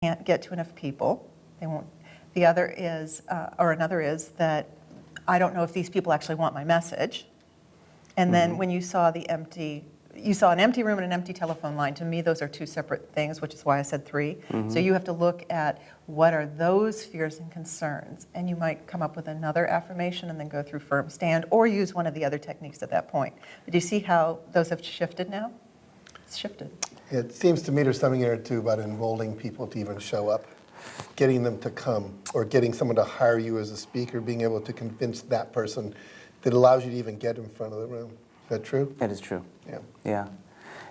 can't get to enough people. They won't. The other is, or another is that I don't know if these people actually want my message. And then when you saw an empty room and an empty telephone line. To me, those are two separate things, which is why I said 3. So you have to look at what are those fears and concerns, and you might come up with another affirmation and then go through firm stand, or use one of the other techniques at that point. But do you see how those have shifted now? It's shifted. It seems to me there's something there too about enrolling people to even show up, getting them to come, or getting someone to hire you as a speaker, being able to convince that person that allows you to even get in front of the room. Is that true? That is true. Yeah. Yeah.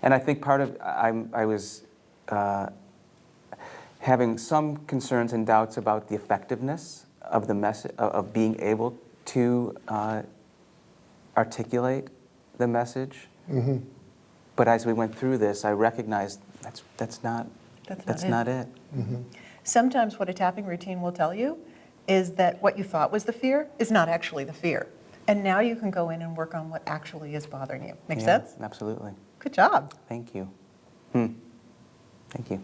And I think part of, I was having some concerns and doubts about the effectiveness of the message, of being able to articulate the message. But as we went through this, I recognized that's not it. Sometimes what a tapping routine will tell you is that what you thought was the fear is not actually the fear. And now you can go in and work on what actually is bothering you. Make sense? Absolutely. Good job. Thank you. Thank you.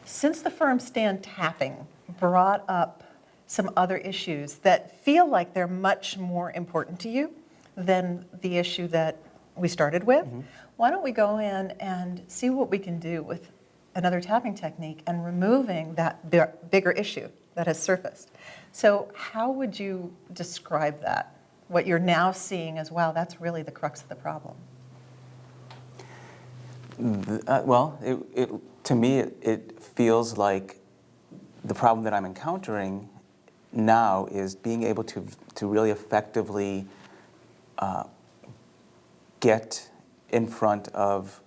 Since the firm stand tapping brought up some other issues that feel like they're much more important to you than the issue that we started with, why don't we go in and see what we can do with another tapping technique and removing that bigger issue that has surfaced. So how would you describe that? What you're now seeing as, wow, that's really the crux of the problem. Well, to me, it feels like the problem that I'm encountering now is being able to really effectively get in front of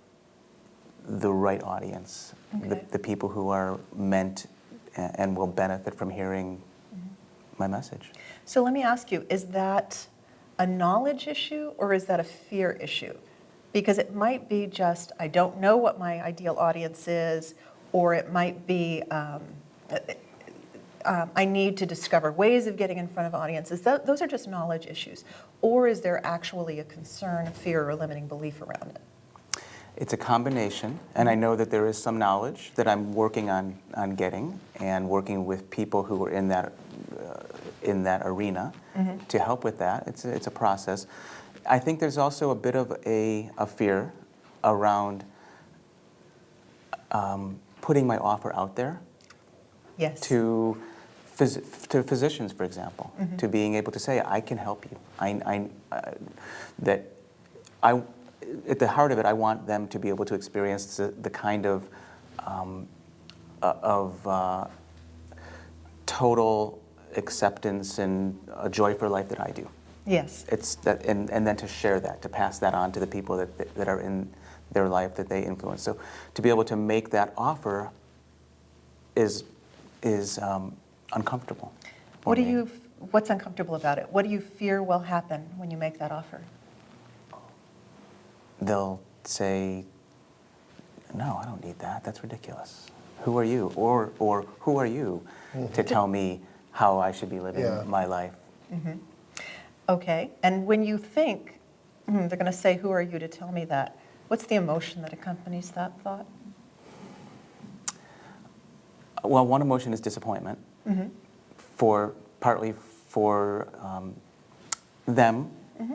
the right audience, the people who are meant and will benefit from hearing my message. So let me ask you, is that a knowledge issue or is that a fear issue? Because it might be just, I don't know what my ideal audience is, or it might be, I need to discover ways of getting in front of audiences. Those are just knowledge issues. Or is there actually a concern, a fear, or a limiting belief around it? It's a combination, and I know that there is some knowledge that I'm working on getting, and working with people who are in that arena to help with that. It's a process. I think there's also a bit of a fear around putting my offer out there. Yes. To physicians, for example, to being able to say, I can help you. At the heart of it, I want them to be able to experience the kind of total acceptance and a joy for life that I do. Yes. It's that, and then to share that, to pass that on to the people that are in their life that they influence. So to be able to make that offer is uncomfortable. What's uncomfortable about it? What do you fear will happen when you make that offer? They'll say, no, I don't need that. That's ridiculous. Who are you? Or who are you to tell me how I should be living my life? Okay, and when you think, they're going to say, who are you to tell me that? What's the emotion that accompanies that thought? Well, one emotion is disappointment, partly for them,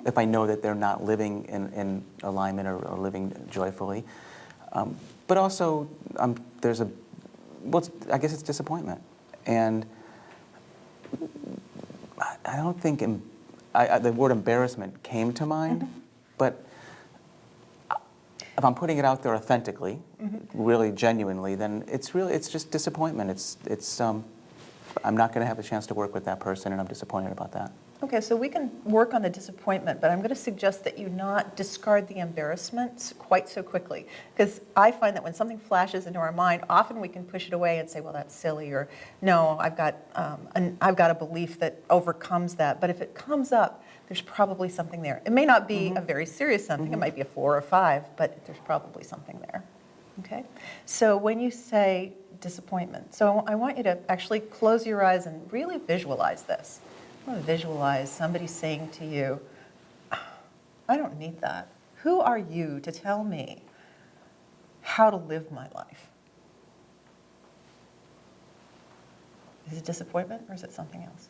if I know that they're not living in alignment or living joyfully. But also, I guess it's disappointment. And I don't think the word embarrassment came to mind, but if I'm putting it out there authentically, really genuinely, then it's just disappointment. I'm not going to have a chance to work with that person, and I'm disappointed about that. Okay, so we can work on the disappointment, but I'm going to suggest that you not discard the embarrassment quite so quickly, because I find that when something flashes into our mind, often we can push it away and say, well, that's silly, or no, I've got a belief that overcomes that. But if it comes up, there's probably something there. It may not be a very serious something. It might be a 4 or 5, but there's probably something there. Okay? So when you say disappointment, so I want you to actually close your eyes and really visualize this. I want to visualize somebody saying to you, I don't need that. Who are you to tell me how to live my life. Is it disappointment or is it something else?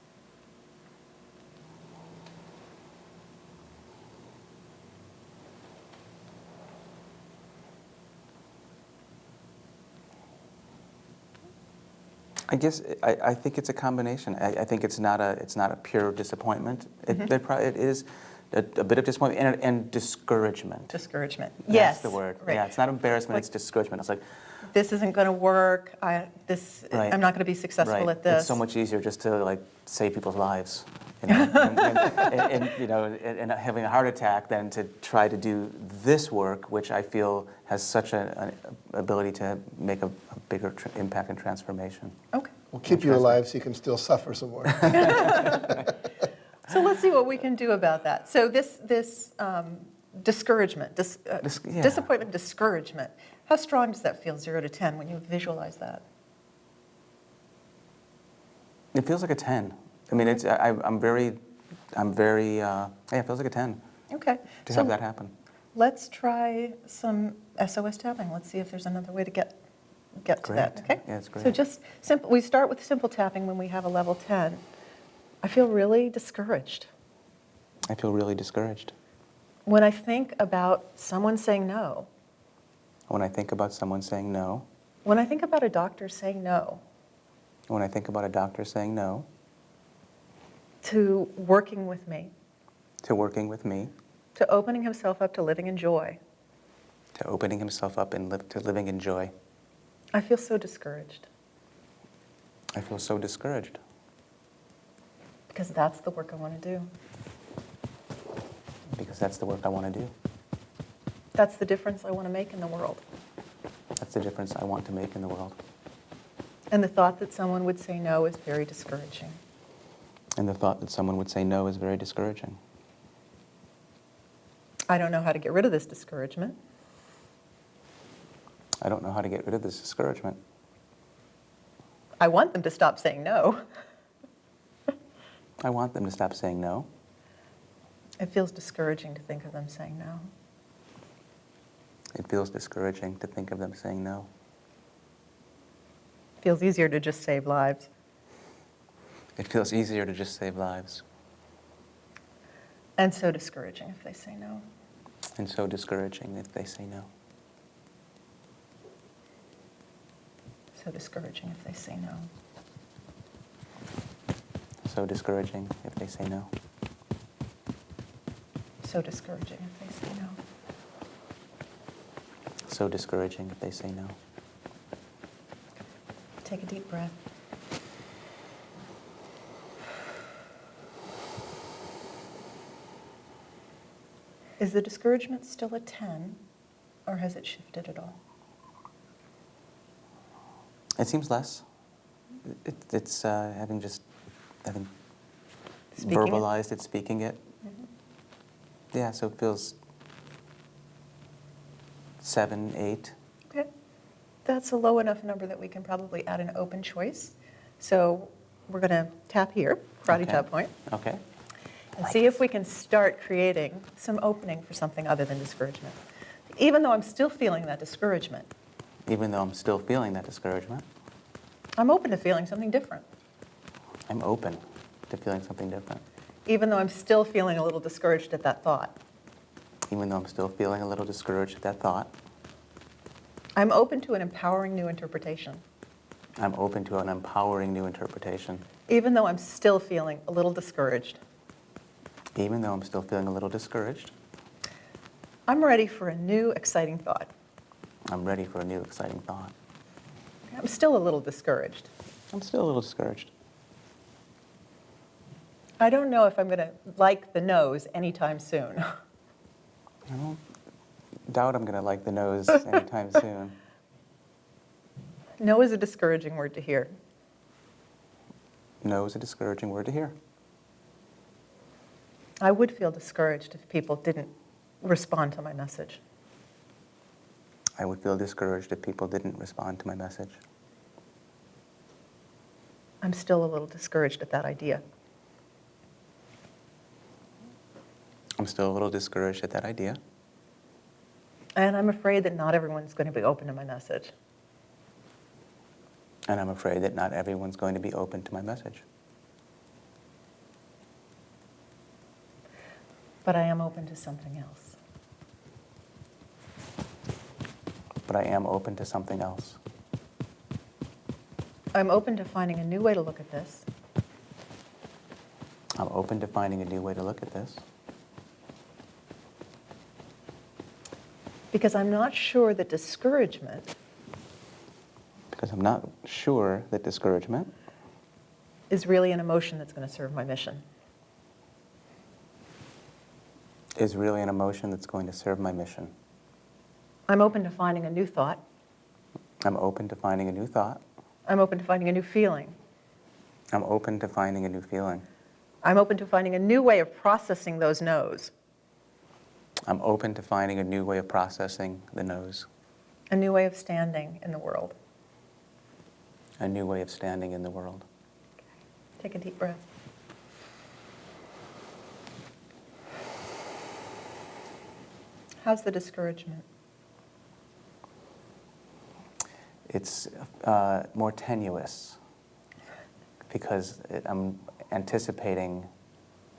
I guess I think it's a combination. I think it's not a pure disappointment. It is a bit of disappointment and discouragement. Discouragement. That's Yes. the word. Right. Yeah, it's not embarrassment. Like, it's discouragement. It's like, this isn't going to work. Right. I'm not going to be successful right. at this. It's so much easier just to like save people's lives, you know, and having a heart attack than to try to do this work, which I feel has such an ability to make a bigger impact and transformation. Okay. We'll keep you alive so you can still suffer some more. So let's see what we can do about that. So this discouragement, Yeah. disappointment, discouragement. How strong does that feel, 0 to 10, when you visualize that? It feels like a 10. I mean, it's I'm very yeah, it feels like a 10 Okay. to So have that happen. let's try some SOS tapping. Let's see if there's another way to get to that. Great. Okay. Yeah, it's great. So just simple. We start with simple tapping when we have a level 10. I feel really discouraged I feel really discouraged when I think about someone saying no. when I think about someone saying no. When I think about a doctor saying no When I think about a doctor saying no to working with me, to working with me, to opening himself up to living in joy, to opening himself up and to living in joy, I feel so discouraged I feel so discouraged because that's the work I want to do. because that's the work I want to do. That's the difference I want to make in the world. That's the difference I want to make in the world. And the thought that someone would say no is very discouraging. And the thought that someone would say no is very discouraging. I don't know how to get rid of this discouragement. I don't know how to get rid of this discouragement. I want them to stop saying no. I want them to stop saying no. It feels discouraging to think of them saying no. It feels discouraging to think of them saying no. It feels easier to just save lives. It feels easier to just save lives. And so discouraging if they say no. And so discouraging if they say no. So discouraging if they say no. So discouraging if they say no. So discouraging if they say no. So discouraging if they say no. Take a deep breath. Is the discouragement still a 10, or has it shifted at all? It seems less. It's having Speaking it? verbalized it, speaking it. Yeah, so it feels 7, 8. Okay. That's a low enough number that we can probably add an open choice. So we're going to tap here, karate Okay. tap point, Okay. and see if we can start creating some opening for something other than discouragement. Even though I'm still feeling that discouragement, Even though I'm still feeling that discouragement, I'm open to feeling something different. I'm open to feeling something different. Even though I'm still feeling a little discouraged at that thought, Even though I'm still feeling a little discouraged at that thought, I'm open to an empowering new interpretation. I'm open to an empowering new interpretation. Even though I'm still feeling a little discouraged, Even though I'm still feeling a little discouraged, I'm ready for a new exciting thought. I'm ready for a new exciting thought. I'm still a little discouraged. I'm still a little discouraged. I don't know if I'm going to like the no's anytime soon. I don't doubt I'm going to like the no's anytime soon. No is a discouraging word to hear. No is a discouraging word to hear. I would feel discouraged if people didn't respond to my message. I would feel discouraged if people didn't respond to my message. I'm still a little discouraged at that idea. I'm still a little discouraged at that idea. And I'm afraid that not everyone's going to be open to my message. And I'm afraid that not everyone's going to be open to my message. But I am open to something else. But I am open to something else. I'm open to finding a new way to look at this. I'm open to finding a new way to look at this. Because I'm not sure that discouragement Because I'm not sure that discouragement is really an emotion that's going to serve my mission. is really an emotion that's going to serve my mission. I'm open to finding a new thought. I'm open to finding a new thought. I'm open to finding a new feeling. I'm open to finding a new feeling. I'm open to finding a new way of processing those no's, I'm open to finding a new way of processing the no's, a new way of standing in the world. a new way of standing in the world. Take a deep breath. How's the discouragement? It's more tenuous because I'm anticipating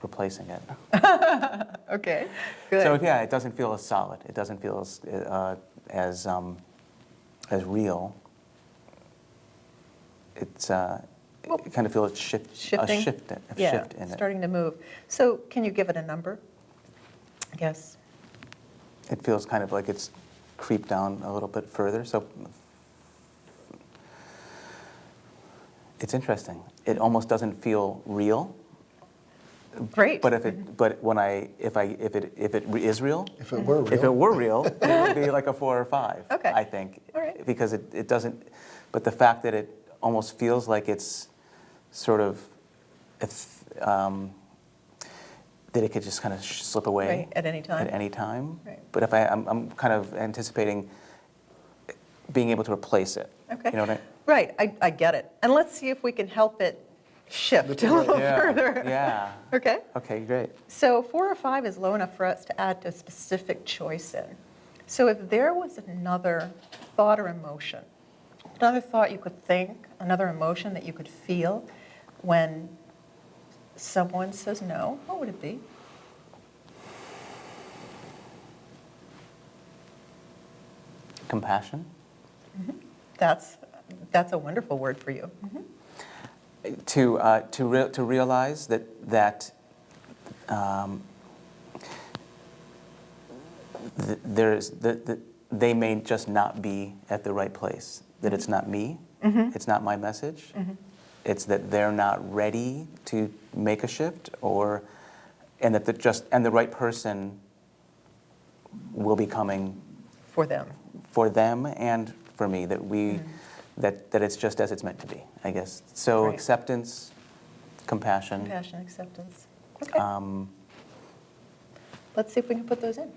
replacing it. Okay, good. So yeah, it doesn't feel as solid. It doesn't feel as real. It's it kind of feels Shifting? a shift in it. Starting to move. So can you give it a number? I guess. It feels kind of like it's creeped down a little bit further. So it's interesting. It almost doesn't feel real. Great. But if it is real, If it were real. if it were real, it would be like a 4 or 5. Okay. I think. All right. Because it doesn't. But the fact that it almost feels like it's sort of, that it could just kind of slip away Right, at any time. At any time. Right. But if I'm kind of anticipating being able to replace it. Okay. You know what I? Right, I get it. And let's see if we can help it shift a little further. Yeah. Okay? Okay. Great. So 4 or 5 is low enough for us to add a specific choice in. So if there was another thought or emotion, another thought you could think, another emotion that you could feel when someone says no, what would it be? Compassion. That's a wonderful word for you. To realize that they may just not be at the right place. That it's not me. It's not my message. It's that they're not ready to make a shift, and that the right person will be coming For them. for them and for me. That it's just as it's meant to be, I guess. So Right. acceptance, compassion. Compassion, acceptance. Okay. Let's see if we can put those in.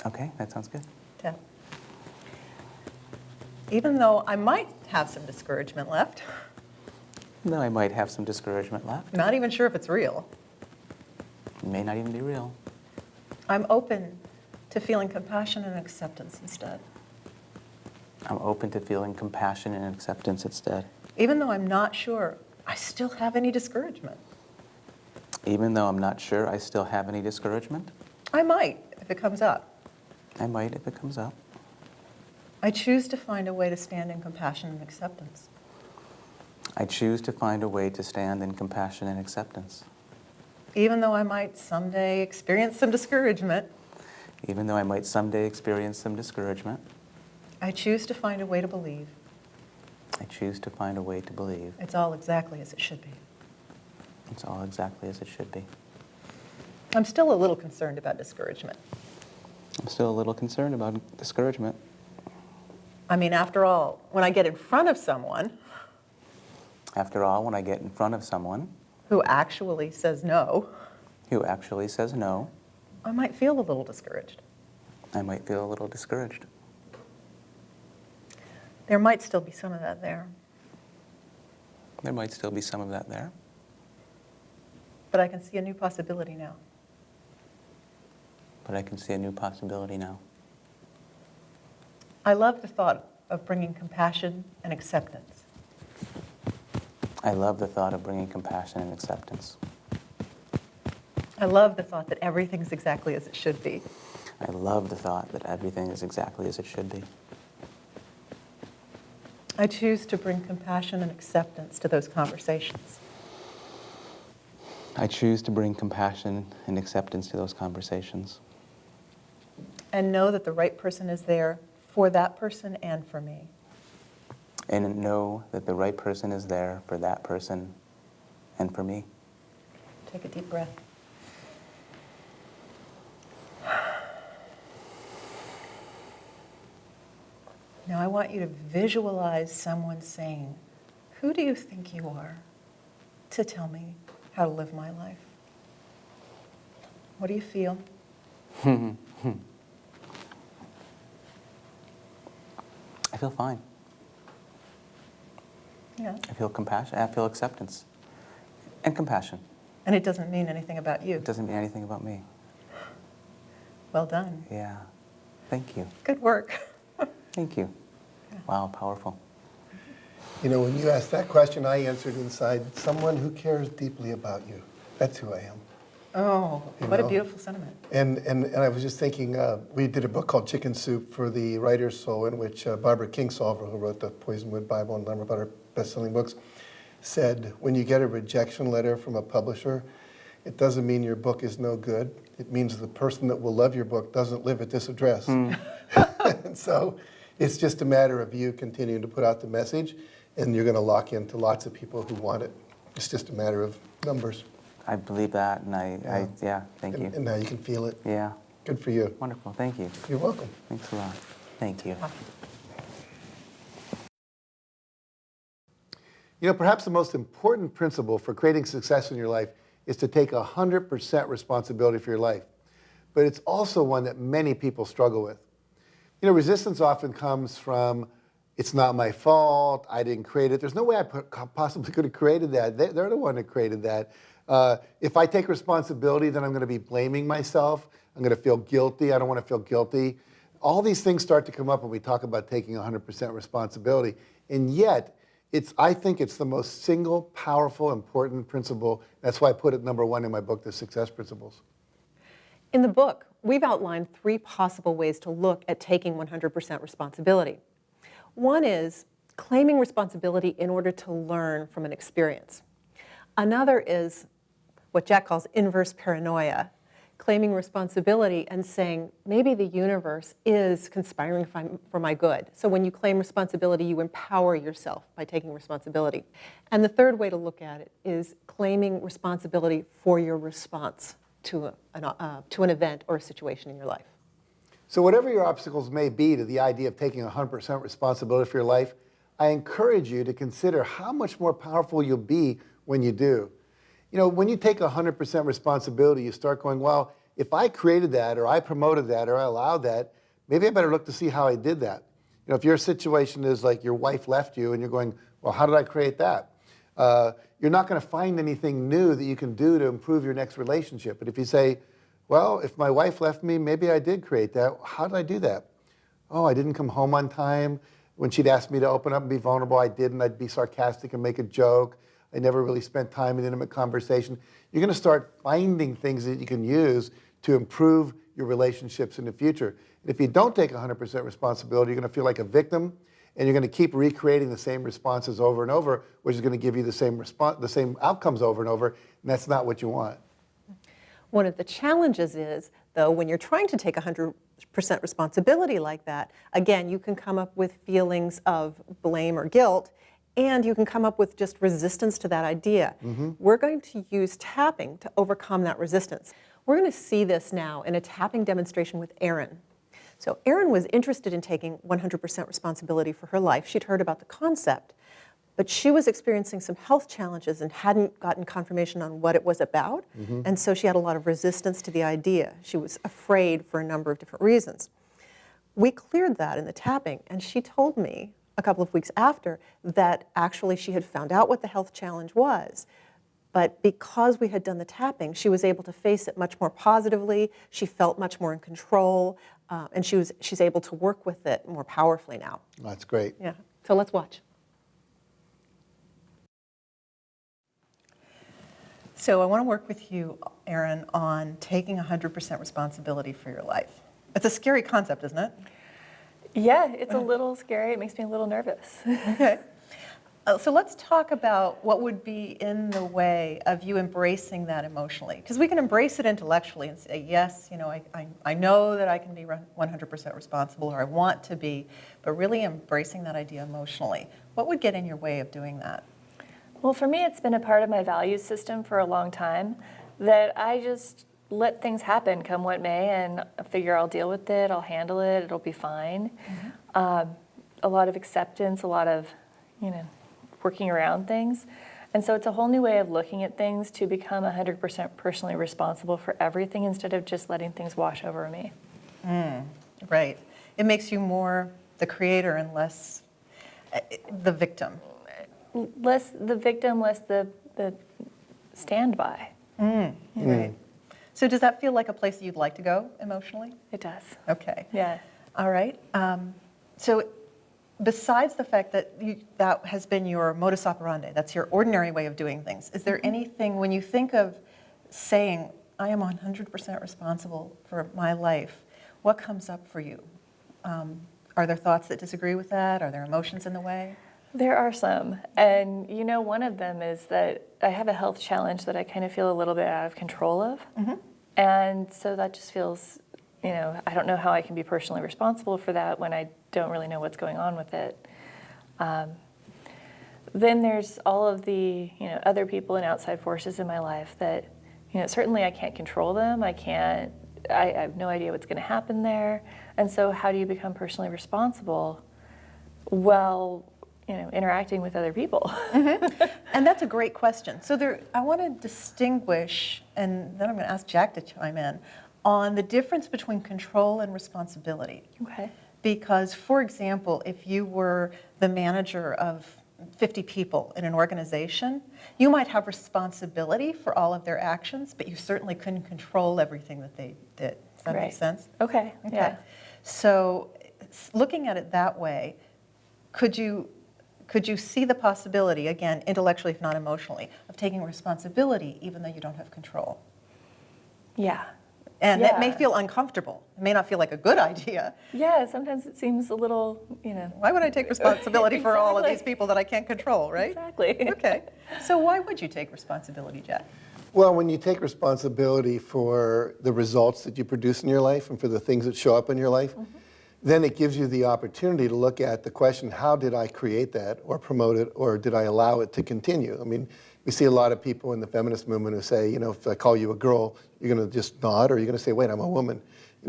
Okay, that sounds good. Tap. Even though I might have some discouragement left, No, I might have some discouragement left. not even sure if it's real, It may not even be real. I'm open to feeling compassion and acceptance instead. I'm open to feeling compassion and acceptance instead. Even though I'm not sure I still have any discouragement. Even though I'm not sure I still have any discouragement, I might if it comes up. I might if it comes up. I choose to find a way to stand in compassion and acceptance. I choose to find a way to stand in compassion and acceptance. Even though I might someday experience some discouragement, Even though I might someday experience some discouragement, I choose to find a way to believe I choose to find a way to believe it's all exactly as it should be. it's all exactly as it should be. I'm still a little concerned about discouragement. I'm still a little concerned about discouragement. I mean, after all, when I get in front of someone After all, when I get in front of someone who actually says no, who actually says no, I might feel a little discouraged. I might feel a little discouraged. There might still be some of that there, There might still be some of that there, but I can see a new possibility now. but I can see a new possibility now. I love the thought of bringing compassion and acceptance. I love the thought of bringing compassion and acceptance. I love the thought that everything's exactly as it should be. I love the thought that everything is exactly as it should be. I choose to bring compassion and acceptance to those conversations. I choose to bring compassion and acceptance to those conversations. And know that the right person is there for that person and for me. And know that the right person is there for that person and for me. Take a deep breath. Now I want you to visualize someone saying, "Who do you think you are to tell me how to live my life?" What do you feel? I feel fine. Yeah. I feel compassion. I feel acceptance and compassion. And it doesn't mean anything about you. It doesn't mean anything about me. Well done. Yeah. Thank you. Good work. Thank you. Wow, powerful. You know, when you asked that question, I answered inside, someone who cares deeply about you. That's who I am. Oh, You what a know? beautiful sentiment. And I was just thinking, we did a book called Chicken Soup for the Writer's Soul, in which Barbara Kingsolver, who wrote the Poisonwood Bible and a number of other best-selling books, said, when you get a rejection letter from a publisher, it doesn't mean your book is no good. It means the person that will love your book doesn't live at this address. And so it's just a matter of you continuing to put out the message, and you're going to lock into lots of people who want it. It's just a matter of numbers. I believe that, and thank you. And now you can feel it. Yeah. Good for you. Wonderful. Thank you. You're welcome. Thanks a lot. Thank you. You know, perhaps the most important principle for creating success in your life is to take 100% responsibility for your life. But it's also one that many people struggle with. You know, resistance often comes from, it's not my fault, I didn't create it. There's no way I possibly could have created that. They're the one that created that. If I take responsibility, then I'm going to be blaming myself. I'm going to feel guilty. I don't want to feel guilty. All these things start to come up when we talk about taking 100% responsibility. And yet, I think it's the most single, powerful, important principle. That's why I put it number one in my book, The Success Principles. In the book, we've outlined 3 possible ways to look at taking 100% responsibility. One is claiming responsibility in order to learn from an experience. Another is what Jack calls inverse paranoia, claiming responsibility and saying, maybe the universe is conspiring for my good. So when you claim responsibility, you empower yourself by taking responsibility. And the third way to look at it is claiming responsibility for your response to an event or a situation in your life. So whatever your obstacles may be to the idea of taking 100% responsibility for your life, I encourage you to consider how much more powerful you'll be when you do. You know, when you take 100% responsibility, you start going, well, if I created that, or I promoted that, or I allowed that, maybe I better look to see how I did that. You know, if your situation is like your wife left you and you're going, well, how did I create that? You're not going to find anything new that you can do to improve your next relationship. But if you say, well, if my wife left me, maybe I did create that. How did I do that? Oh, I didn't come home on time. When she'd ask me to open up and be vulnerable, I didn't. I'd be sarcastic and make a joke. I never really spent time in intimate conversation. You're going to start finding things that you can use to improve your relationships in the future. And if you don't take 100% responsibility, you're going to feel like a victim, and you're going to keep recreating the same responses over and over, which is going to give you the same outcomes over and over, and that's not what you want. One of the challenges is, though, when you're trying to take 100% responsibility like that, again, you can come up with feelings of blame or guilt, and you can come up with just resistance to that idea. We're going to use tapping to overcome that resistance. We're going to see this now in a tapping demonstration with Erin. So Erin was interested in taking 100% responsibility for her life. She'd heard about the concept, but she was experiencing some health challenges and hadn't gotten confirmation on what it was about, and so she had a lot of resistance to the idea. She was afraid for a number of different reasons. We cleared that in the tapping, and she told me a couple of weeks after that actually she had found out what the health challenge was, but because we had done the tapping, she was able to face it much more positively. She felt much more in control. and she's able to work with it more powerfully now. That's great. Yeah. So let's watch. So I want to work with you, Erin, on taking 100% responsibility for your life. It's a scary concept, isn't it? Yeah, it's a little scary. It makes me a little nervous. Okay. So let's talk about what would be in the way of you embracing that emotionally. Because we can embrace it intellectually and say, yes, you know, I know that I can be 100% responsible, or I want to be, but really embracing that idea emotionally. What would get in your way of doing that? Well, for me, it's been a part of my value system for a long time that I just let things happen, come what may, and I figure I'll deal with it, I'll handle it, it'll be fine. A lot of acceptance, a lot of, working around things. And so it's a whole new way of looking at things to become 100% personally responsible for everything instead of just letting things wash over me. Right. It makes you more the creator and less the victim. Less the victim, less the standby. Right. So does that feel like a place that you'd like to go emotionally? It does. Okay. Yeah. All right. So besides the fact that that has been your modus operandi, that's your ordinary way of doing things, is there anything, when you think of saying, I am 100% responsible for my life, what comes up for you? Are there thoughts that disagree with that? Are there emotions in the way? There are some. And one of them is that I have a health challenge that I kind of feel a little bit out of control of. And so that just feels, I don't know how I can be personally responsible for that when I don't really know what's going on with it. Then there's all of the, other people and outside forces in my life that, certainly I can't control them. I have no idea what's going to happen there. And so how do you become personally responsible while, interacting with other people? And that's a great question. So I want to distinguish, and then I'm going to ask Jack to chime in, on the difference between control and responsibility. Okay. Because, for example, if you were the manager of 50 people in an organization, you might have responsibility for all of their actions, but you certainly couldn't control everything that they did. Does that make sense? Okay. Yeah. So looking at it that way, could you see the possibility, again, intellectually if not emotionally, of taking responsibility even though you don't have control? Yeah. And that may feel uncomfortable. It may not feel like a good idea. Yeah, sometimes it seems a little, Why would I take responsibility for all of Exactly. these people that I can't control, right? Exactly. Okay. So why would you take responsibility, Jack? Well, when you take responsibility for the results that you produce in your life and for the things that show up in your life, then it gives you the opportunity to look at the question, how did I create that or promote it, or did I allow it to continue? I mean, we see a lot of people in the feminist movement who say, if I call you a girl, you're going to just nod, or you're going to say, wait, I'm a woman.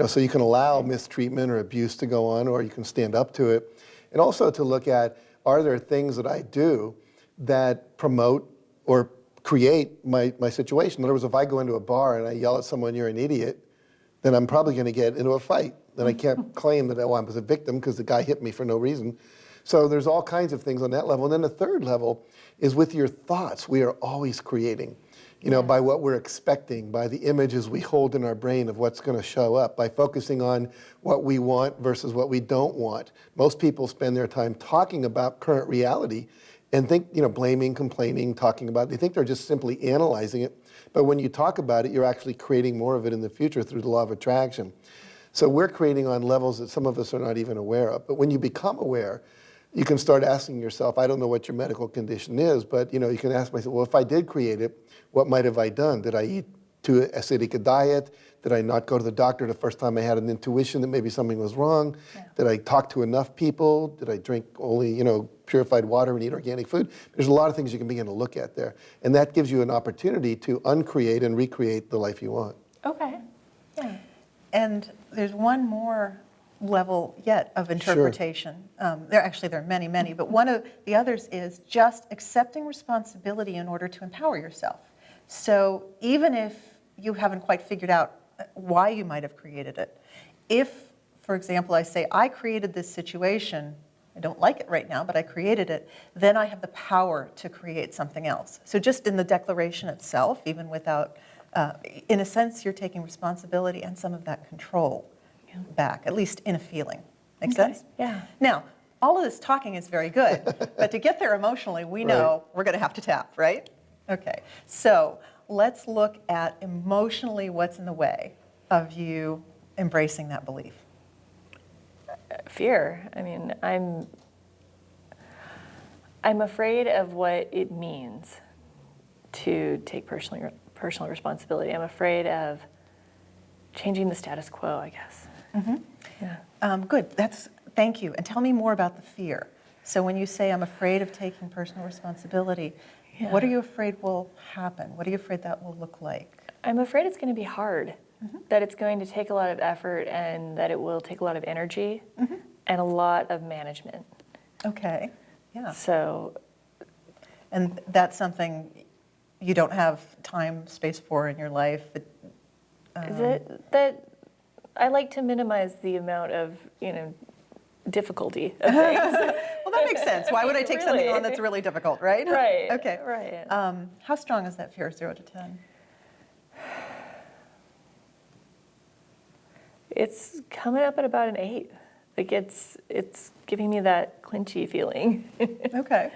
So you can allow mistreatment or abuse to go on, or you can stand up to it. And also to look at, are there things that I do that promote or create my situation? In other words, if I go into a bar and I yell at someone, you're an idiot, then I'm probably going to get into a fight. Then I can't claim that I was a victim because the guy hit me for no reason. So there's all kinds of things on that level. And then the third level is with your thoughts. We are always creating, by what we're expecting, by the images we hold in our brain of what's going to show up, by focusing on what we want versus what we don't want. Most people spend their time talking about current reality and think, blaming, complaining, talking about it. They think they're just simply analyzing it. But when you talk about it, you're actually creating more of it in the future through the law of attraction. So we're creating on levels that some of us are not even aware of. But when you become aware, you can start asking yourself, I don't know what your medical condition is, but you can ask myself, well, if I did create it, what might have I done? Did I eat too acidic a diet? Did I not go to the doctor the first time I had an intuition that maybe something was wrong? Yeah. Did I talk to enough people? Did I drink only, purified water and eat organic food? There's a lot of things you can begin to look at there. And that gives you an opportunity to uncreate and recreate the life you want. Okay. Yeah. And there's one more level yet of interpretation. Sure. There are many, many, but one of the others is just accepting responsibility in order to empower yourself. So even if you haven't quite figured out why you might have created it, if, for example, I say, I created this situation, I don't like it right now, but I created it, then I have the power to create something else. So just in the declaration itself, even without, in a sense, you're taking responsibility and some of that control back, at least in a feeling. Make Okay, sense? yeah. Now, all of this talking is very good, but to get there emotionally, we know we're going to have to tap, right? Okay, so let's look at emotionally what's in the way of you embracing that belief. Fear. I mean, I'm afraid of what it means to take personal responsibility. I'm afraid of changing the status quo, I guess. Yeah. Good, thank you. And tell me more about the fear. So when you say, I'm afraid of taking personal responsibility, what are you afraid will happen? What are you afraid that will look like? I'm afraid it's going to be hard, that it's going to take a lot of effort and that it will take a lot of energy and a lot of management. Okay, yeah. So, And that's something you don't have time, space for in your life? that I like to minimize the amount of, difficulty of things. Well, that makes sense. Why would I take something Really? on that's really difficult, right? Right. Okay. Right. How strong is that fear, 0 to 10? It's coming up at about an 8. Like it's giving me that clinchy feeling. Okay.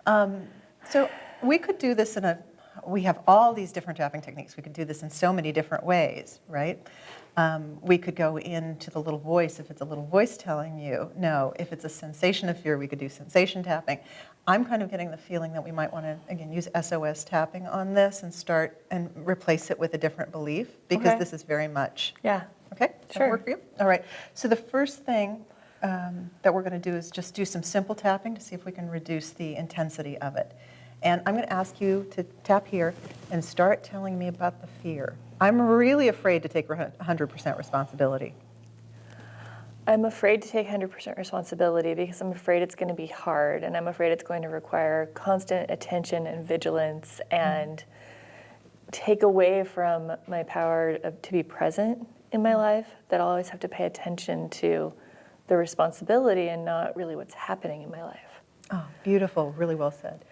So we could do this we have all these different tapping techniques. We could do this in so many different ways, right? We could go into the little voice if it's a little voice telling you no. If it's a sensation of fear, we could do sensation tapping. I'm kind of getting the feeling that we might want to, again, use SOS tapping on this and start and replace it with a different belief, because Okay. this is very much. Yeah. Okay? Does that Sure. work for you? All right. So the first thing that we're going to do is just do some simple tapping to see if we can reduce the intensity of it. And I'm going to ask you to tap here and start telling me about the fear. I'm really afraid to take 100% responsibility. I'm afraid to take 100% responsibility because I'm afraid it's going to be hard, and I'm afraid it's going to require constant attention and vigilance and take away from my power to be present in my life, that I'll always have to pay attention to the responsibility and not really what's happening in my life. Oh, beautiful. Really well said.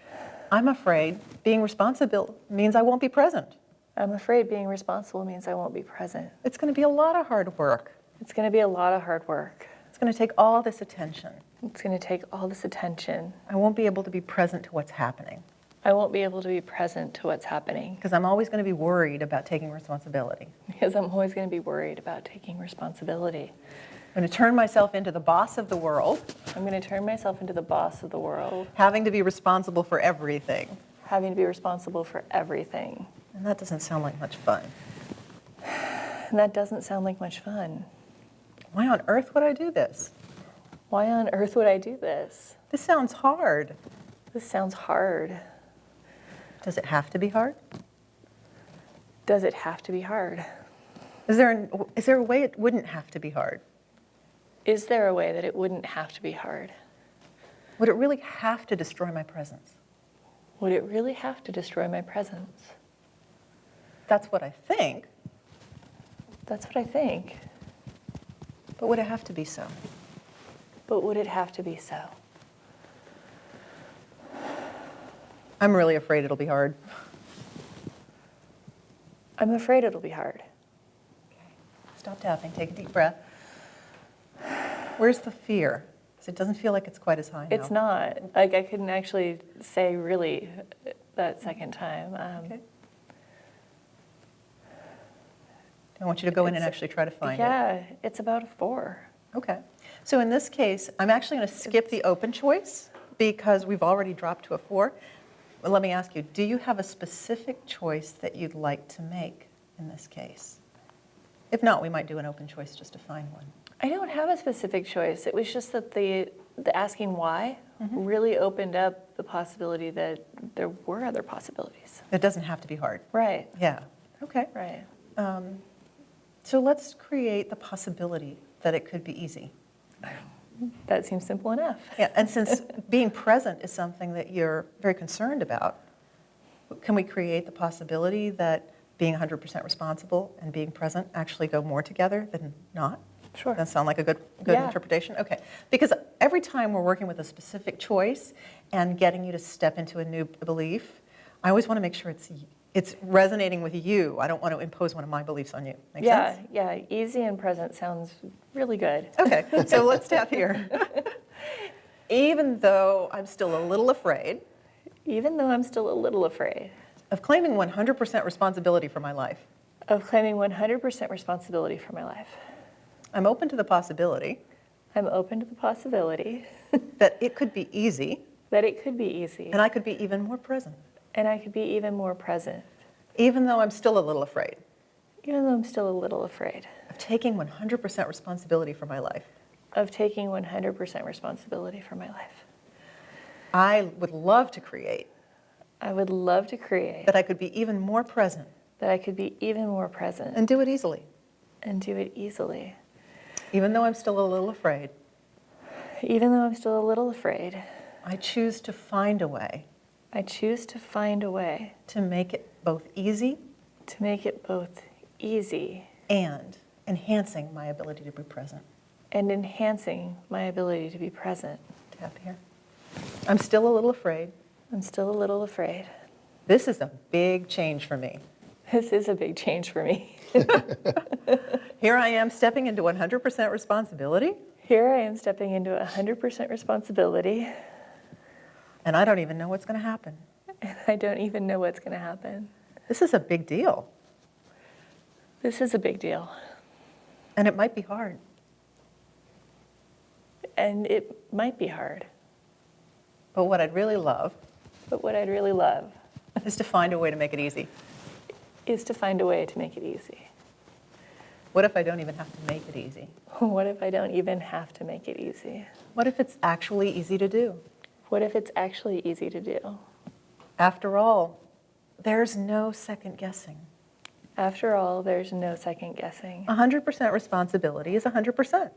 I'm afraid being responsible means I won't be present. I'm afraid being responsible means I won't be present. It's going to be a lot of hard work. It's going to be a lot of hard work. It's going to take all this attention. It's going to take all this attention. I won't be able to be present to what's happening I won't be able to be present to what's happening because I'm always going to be worried about taking responsibility. because I'm always going to be worried about taking responsibility. I'm going to turn myself into the boss of the world, I'm going to turn myself into the boss of the world, having to be responsible for everything. having to be responsible for everything. And that doesn't sound like much fun. And that doesn't sound like much fun. Why on earth would I do this? Why on earth would I do this? This sounds hard. This sounds hard. Does it have to be hard? Does it have to be hard? Is there a way it wouldn't have to be hard? Is there a way that it wouldn't have to be hard? Would it really have to destroy my presence? Would it really have to destroy my presence? That's what I think, That's what I think. but would it have to be so? But would it have to be so? I'm really afraid it'll be hard. I'm afraid it'll be hard. Stop tapping, take a deep breath. Where's the fear? Because it doesn't feel like it's quite as high now. It's not. Like, I couldn't actually say really that second time. Okay. I want you to go in and actually try to find it. Yeah, it's about a 4. Okay. So in this case, I'm actually going to skip the open choice because we've already dropped to a 4. Well, let me ask you, do you have a specific choice that you'd like to make in this case? If not, we might do an open choice just to find one. I don't have a specific choice. It was just that the asking why really opened up the possibility that there were other possibilities. It doesn't have to be hard. Right, Yeah. Okay. right. So let's create the possibility that it could be easy. That seems simple enough. Yeah, and since being present is something that you're very concerned about, can we create the possibility that being 100% responsible and being present actually go more together than not? Sure. That sound like a good Yeah. interpretation? Okay. Because every time we're working with a specific choice and getting you to step into a new belief, I always want to make sure It's resonating with you. I don't want to impose one of my beliefs on you. Make sense? Yeah, easy and present sounds really good. Okay, so let's tap here. Even though I'm still a little afraid Even though I'm still a little afraid of claiming 100% responsibility for my life, of claiming 100% responsibility for my life, I'm open to the possibility I'm open to the possibility that it could be easy that it could be easy and I could be even more present, and I could be even more present, even though I'm still a little afraid even though I'm still a little afraid of taking 100% responsibility for my life. of taking 100% responsibility for my life. I would love to create I would love to create that I could be even more present that I could be even more present and do it easily, and do it easily, even though I'm still a little afraid. even though I'm still a little afraid. I choose to find a way I choose to find a way to make it both easy to make it both easy and enhancing my ability to be present. and enhancing my ability to be present. Tap here. I'm still a little afraid. I'm still a little afraid. This is a big change for me. This is a big change for me. Here I am stepping into 100% responsibility, Here I am stepping into 100% responsibility, and I don't even know what's going to happen. and I don't even know what's going to happen. This is a big deal, This is a big deal, and it might be hard. and it might be hard. But what I'd really love But what I'd really love is to find a way to make it easy. is to find a way to make it easy. What if I don't even have to make it easy? What if I don't even have to make it easy? What if it's actually easy to do? What if it's actually easy to do? After all, there's no second guessing. After all, there's no second guessing. 100% responsibility is 100%.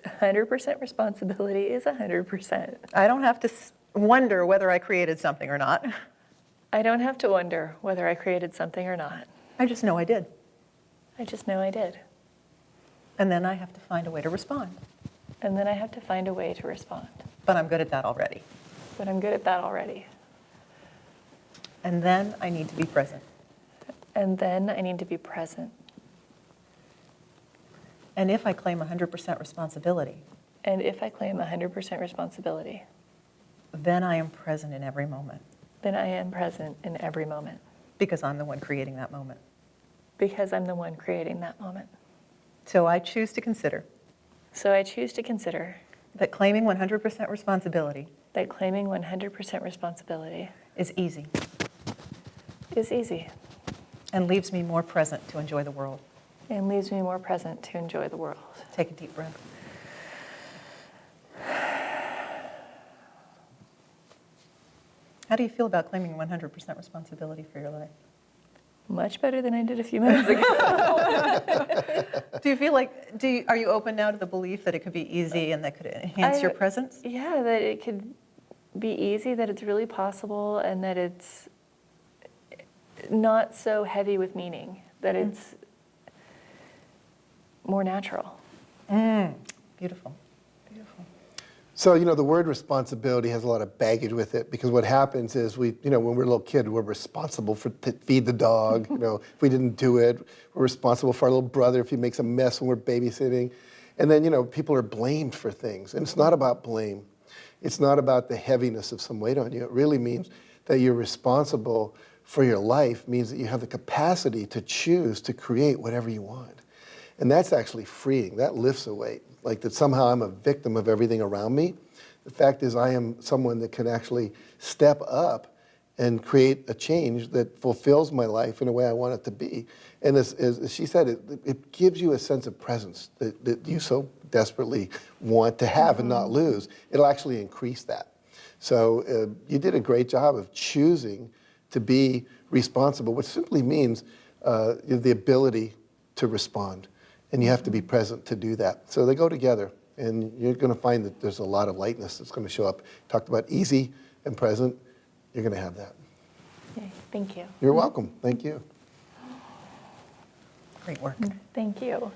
100% responsibility is 100%. I don't have to wonder whether I created something or not. I don't have to wonder whether I created something or not. I just know I did. I just know I did. And then I have to find a way to respond. And then I have to find a way to respond. But I'm good at that already. But I'm good at that already. And then I need to be present. And then I need to be present. And if I claim 100% responsibility, And if I claim 100% responsibility, then I am present in every moment then I am present in every moment because I'm the one creating that moment. because I'm the one creating that moment. So I choose to consider So I choose to consider that claiming 100% responsibility that claiming 100% responsibility is easy is easy and leaves me more present to enjoy the world. and leaves me more present to enjoy the world. Take a deep breath. How do you feel about claiming 100% responsibility for your life? Much better than I did a few minutes ago. Do you feel like, are you open now to the belief that it could be easy and that could enhance your presence? Yeah, that it could be easy, that it's really possible, and that it's not so heavy with meaning, that it's more natural. Beautiful, beautiful. So, the word responsibility has a lot of baggage with it because what happens is when we're a little kid, we're responsible to feed the dog. If we didn't do it, we're responsible for our little brother if he makes a mess when we're babysitting. And then, people are blamed for things. And it's not about blame. It's not about the heaviness of some weight on you. It really means that you're responsible for your life, means that you have the capacity to choose to create whatever you want. And that's actually freeing. That lifts a weight. Like that somehow I'm a victim of everything around me. The fact is I am someone that can actually step up and create a change that fulfills my life in a way I want it to be. And as she said, it gives you a sense of presence that you so desperately want to have and not lose. It'll actually increase that. So you did a great job of choosing to be responsible, which simply means the ability to respond. And you have to be present to do that. So they go together, and you're going to find that there's a lot of lightness that's going to show up. Talked about easy and present. You're going to have that. Okay, thank you. You're welcome. Thank you. Great work. Thank you.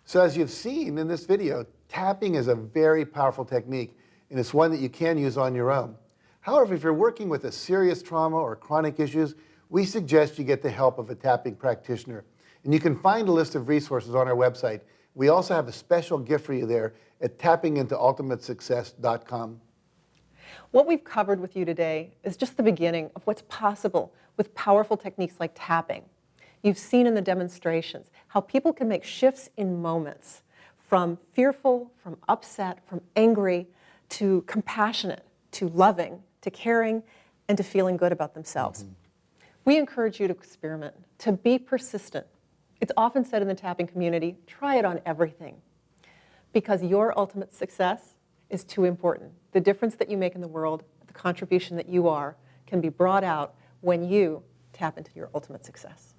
So as you've seen in this video, tapping is a very powerful technique, and it's one that you can use on your own. However, if you're working with a serious trauma or chronic issues, we suggest you get the help of a tapping practitioner. And you can find a list of resources on our website. We also have a special gift for you there at tappingintoultimatesuccess.com. What we've covered with you today is just the beginning of what's possible with powerful techniques like tapping. You've seen in the demonstrations how people can make shifts in moments from fearful, from upset, from angry, to compassionate, to loving, to caring, and to feeling good about themselves. We encourage you to experiment, to be persistent. It's often said in the tapping community, try it on everything, because your ultimate success is too important. The difference that you make in the world, the contribution that you are, can be brought out when you tap into your ultimate success.